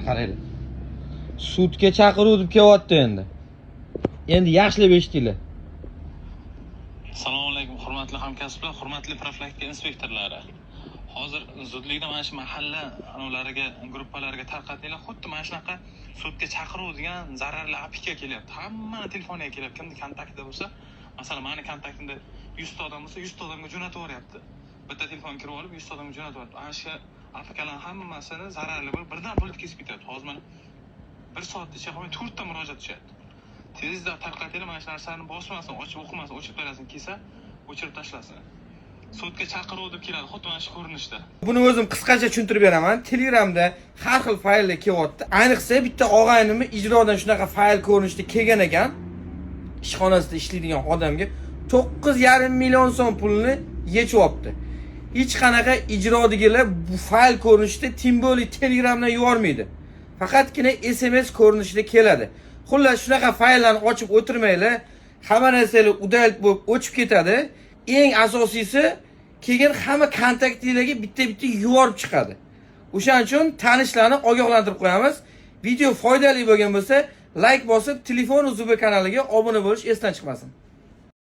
qaranglar. Sudga chaqiruv deb kelyapti endi. Endi yaxshilab eshitinglar. Assalomu alaykum, hurmatli hamkasblar, hurmatli profilaktika inspektorlari. Hozir zudlikda mana shu mahalla anavlariga, gruppalarga tarqatinglar. Xuddi mana shunaqa sudga chaqiruv degan zararli apika kelyapti. Hammani telefoniga kelyapti. Kimning kontaktida bo'lsa, masalan, meni kontaktimda 100 ta odam bo'lsa, 100 ta odamga jo'natib yuboryapti. Bitta telefon kirib olib 100 ta odamga jo'natib yuboryapti. Ana shu apikalarning hammasini zararli bo'lib, birdan bo'lib kesib ketyapti. Hozir mana 1 soat ichida qolmay 4 ta murojaat tushyapti. Tezda tarqatinglar, mana shu narsani bosmasin, ochib o'qimasin, o'chirib qo'ysin, kelsa, o'chirib tashlasin. Sudga chaqiruv deb keladi, xuddi mana shu ko'rinishda. Buni o'zim qisqacha tushuntirib beraman. Telegramda har xil fayllar kelyapti. Ayniqsa bitta og'aynimni ijrodan shunaqa fayl ko'rinishda kelgan ekan. Ishxonasida ishlaydigan odamga 9,5 million so'm pulni yechyapti. Hech qanaqa ijrodigilar bu fayl ko'rinishda Timboli Telegramdan yubormaydi. Faqatgina SMS ko'rinishida keladi. Xullas shunaqa fayllarni ochib o'tirmanglar. Hamma narsalar udalib bo'lib o'chib ketadi. Eng asosiysi keyin hamma kontaktinglarga bitta-bitta yuborib chiqadi. O'shaning uchun tanishlarni ogohlantirib qo'yamiz. Video foydali bo'lgan bo'lsa, like bosib, Telefon Uzubi kanaliga obuna bo'lish esdan chiqmasin.